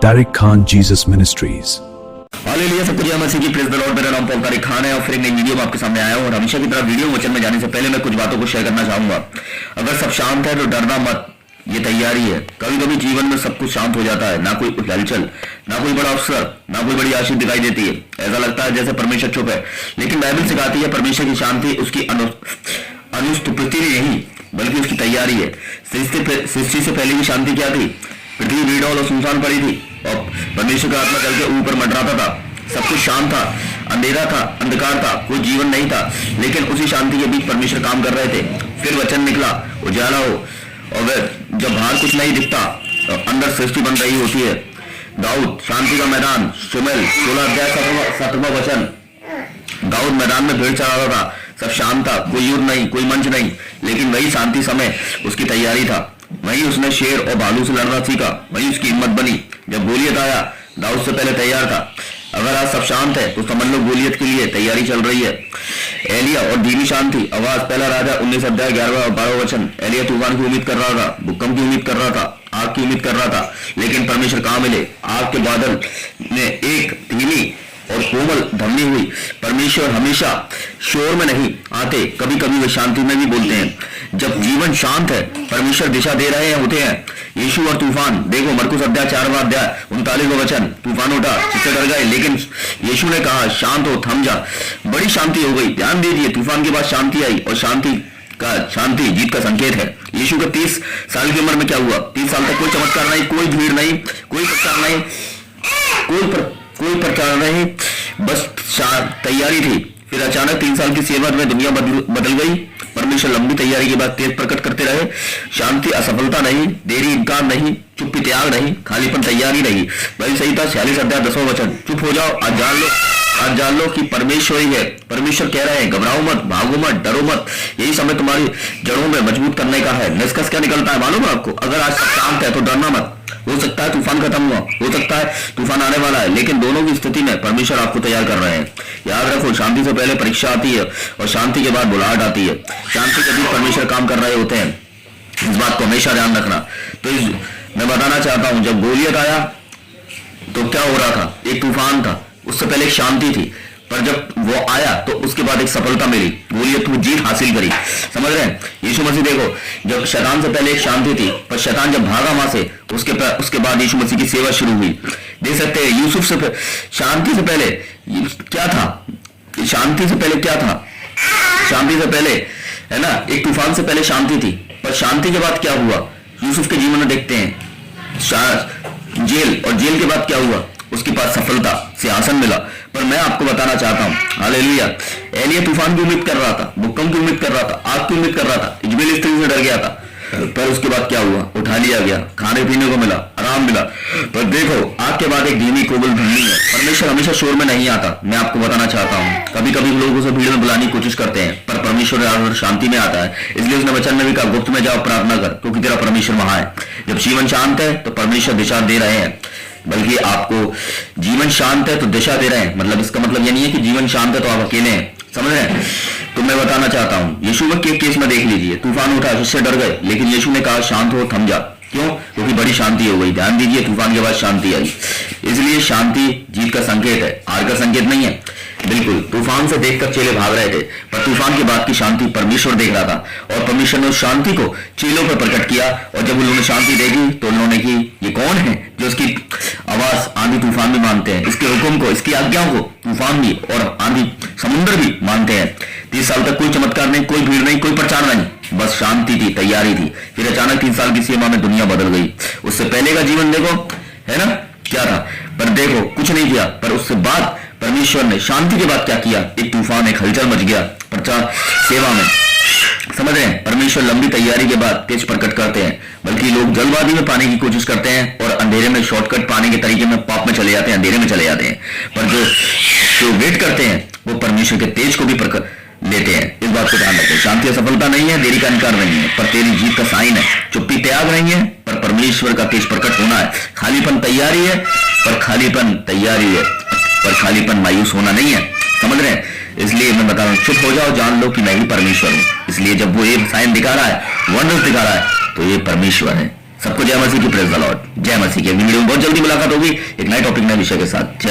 Tariq Khan Jesus Ministries। Hallelujah, सबको जय मसीह की, प्रेज़ द लॉर्ड। मेरा नाम पॉल तारिक खान है और फिर एक नई वीडियो में आपके सामने आया हूं। और हमेशा की तरह वीडियो वचन में जाने से पहले मैं कुछ बातों को शेयर करना चाहूंगा। अगर सब शांत है तो डरना मत, ये तैयारी है। कभी कभी जीवन में सब कुछ शांत हो जाता है, ना कोई हलचल, ना कोई बड़ा अवसर, ना कोई बड़ी आशीष दिखाई देती है। ऐसा लगता है जैसे परमेश्वर चुप है, लेकिन बाइबल सिखाती है परमेश्वर की शांति उसकी अनुपस्थिति नहीं बल्कि उसकी तैयारी है। सृष्टि से पहले की शांति क्या थी? पृथ्वी बेडौल और सुनसान पड़ी थी और परमेश्वर का आत्मा चल के ऊपर मंडराता था। सब कुछ शांत था, अंधेरा था, अंधकार था, कोई जीवन नहीं था, लेकिन उसी शांति के बीच परमेश्वर काम कर रहे थे। फिर वचन निकला, उजाला हो, और जब बाहर कुछ नहीं दिखता तो अंदर सृष्टि बन रही होती है। दाऊद, शांति का मैदान, शुमेल 16 अध्याय 7वां वचन। दाऊद मैदान में भेड़ चरा रहा था, सब शांत था, कोई युद्ध नहीं, कोई मंच नहीं, लेकिन वही शांति समय उसकी तैयारी था। वही उसने शेर और भालू से लड़ना सीखा, वही उसकी हिम्मत बनी। जब गोलियत आया, दाऊद से पहले तैयार था। अगर आज सब शांत है तो समझ लो गोलियत के लिए तैयारी चल रही है। एलिया और धीमी शांति आवाज, पहला राजा 19 अध्याय 11 और 12 वचन। एलिया तूफान की उम्मीद कर रहा था, भूकंप की उम्मीद कर रहा था, आग की उम्मीद कर रहा था, लेकिन परमेश्वर कहाँ मिले? आग के बादल में एक धीमी और कोमल धमनी हुई। परमेश्वर हमेशा शोर में नहीं आते, कभी कभी वे शांति में भी बोलते हैं। जब जीवन शांत है, परमेश्वर दिशा दे रहे होते हैं। यीशु और तूफान देखो, मरकुस अध्याय 4वां अध्याय 39वां वचन। तूफान उठा, जिससे डर गए, लेकिन यीशु ने कहा शांत हो, थम जा। बड़ी शांति हो गई। ध्यान दीजिए, तूफान के बाद शांति आई, और शांति जीत का संकेत है। यीशु के 30 साल की उम्र में क्या हुआ? 30 साल तक कोई चमत्कार नहीं, कोई भीड़ नहीं, कोई प्रचार नहीं, कोई प्रचार नहीं, बस तैयारी थी। फिर अचानक 3 साल की सेवा में दुनिया बदल गई। परमेश्वर लंबी तैयारी के बाद तेज प्रकट करते रहे। शांति असफलता नहीं, देरी इनकार नहीं, चुप्पी त्याग नहीं, खालीपन तैयारी नहीं। वही सही था 46 अध्याय 10वां वचन। चुप हो जाओ, आज जान लो कि परमेश्वर ही है। परमेश्वर कह रहे हैं, घबराओ मत, भागो मत, डरो मत। यही समय तुम्हारी जड़ों में मजबूत करने का है। निष्कर्ष क्या निकलता है मालूम है आपको? अगर आज सब शांत है तो डरना मत। हो सकता है तूफान खत्म हुआ, हो सकता है तूफान आने वाला है, लेकिन दोनों की स्थिति में परमेश्वर आपको तैयार कर रहे हैं। याद रखो, शांति से पहले परीक्षा आती है और शांति के बाद बुलाहट आती है। शांति के बीच परमेश्वर काम कर रहे होते हैं, इस बात को हमेशा ध्यान रखना। तो मैं बताना चाहता हूं, जब गोलियत आया तो क्या हो रहा था? एक तूफान था, उससे पहले एक शांति थी, पर जब वो आया तो उसके बाद एक सफलता मिली। गोलियत वो जीत हासिल करी। समझ रहे हैं? यीशु मसीह देखो, जब शैतान से पहले एक शांति थी, पर शैतान जब भागा वहां से, उसके बाद यीशु मसीह की सेवा शुरू हुई। देख सकते हैं, यूसुफ से शांति से पहले क्या था? शांति से पहले क्या था? शांति से पहले, है ना, एक तूफान से पहले शांति थी, पर शांति के बाद क्या हुआ? यूसुफ के जीवन में देखते हैं जेल, और जेल के बाद क्या हुआ? उसके पास सफलता, सिंहासन मिला। पर मैं आपको बताना चाहता हूं, हालेलुया, एलिया तूफान की उम्मीद कर रहा था, भूकंप की उम्मीद कर रहा था, आग की उम्मीद कर रहा था, इजबेल स्त्री से डर गया था, पर उसके बाद क्या हुआ? उठा लिया गया, खाने पीने को मिला, आराम मिला। पर देखो, आग के बाद एक धीमी कोमल धमनी है। परमेश्वर हमेशा शोर में नहीं आता, मैं आपको बताना चाहता हूँ। कभी कभी लोग उसे भीड़ में बुलाने की कोशिश करते हैं, पर परमेश्वर शांति में आता है। इसलिए उसने वचन में भी कहा, गुप्त में जाओ, प्रार्थना कर, क्योंकि तेरा परमेश्वर वहां है। जब जीवन शांत है तो परमेश्वर दिशा दे रहे हैं, बल्कि आपको जीवन शांत है तो दिशा दे रहे हैं। मतलब इसका मतलब ये नहीं है कि जीवन शांत है तो आप अकेले हैं। समझ रहे हैं? तो मैं बताना चाहता हूं, यीशु के केस में देख लीजिए, तूफान उठा, उससे डर गए, लेकिन यीशु ने कहा शांत हो, थम जा। क्यों? क्योंकि बड़ी शांति हो गई। ध्यान दीजिए, तूफान के बाद शांति आई। इसलिए शांति जीत का संकेत है, हार का संकेत नहीं है। बिल्कुल, तूफान से देखकर चेले भाग रहे थे, पर तूफान के बाद की शांति परमेश्वर देख रहा था, और परमेश्वर ने उस शांति को चेलों पर प्रकट किया। और जब उन्होंने शांति देखी तो उन्होंने की, ये कौन है जो उसकी आवाज आंधी तूफान भी मानते हैं, इसके हुक्म को, इसकी आज्ञाओं को तूफान भी और आंधी समुद्र भी मानते हैं। 30 साल तक कोई चमत्कार नहीं, कोई भीड़ नहीं, कोई प्रचार नहीं, बस शांति थी, तैयारी थी। फिर अचानक 3 साल की सेवा में दुनिया बदल गई। उससे पहले का जीवन देखो, है ना, क्या था? पर देखो, कुछ नहीं किया, पर उससे बाद परमेश्वर ने शांति के बाद क्या किया? एक तूफान, एक हलचल मच गया प्रचार सेवा में। समझ रहे हैं? परमेश्वर लंबी तैयारी के बाद तेज प्रकट करते हैं, बल्कि लोग जल्दबाजी में पाने की कोशिश करते हैं और अंधेरे में शॉर्टकट पाने के तरीके में पाप में चले जाते हैं, अंधेरे में चले जाते हैं। पर जो वेट करते हैं वो परमेश्वर के तेज को भी प्रकट लेते हैं। इस बात को ध्यान रखें, शांति सफलता नहीं है, देरी का इनकार नहीं है, पर तेरी जीत का साइन है। चुप्पी त्याग नहीं है, पर परमेश्वर का तेज प्रकट होना है। खालीपन तैयारी है, पर खालीपन मायूस होना नहीं है। समझ रहे हैं? इसलिए मैं बता रहा हूँ, चुप हो जाओ, जान लो कि मैं ही परमेश्वर हूँ। इसलिए जब वो ये साइन दिखा रहा है, वंडर्स दिखा रहा है, तो ये परमेश्वर है। सबको जय मसीह की, प्रेज द लॉर्ड। जय मसीह की। अगली वीडियो में बहुत जल्दी मुलाकात होगी एक नए टॉपिक नए विषय के साथ। जय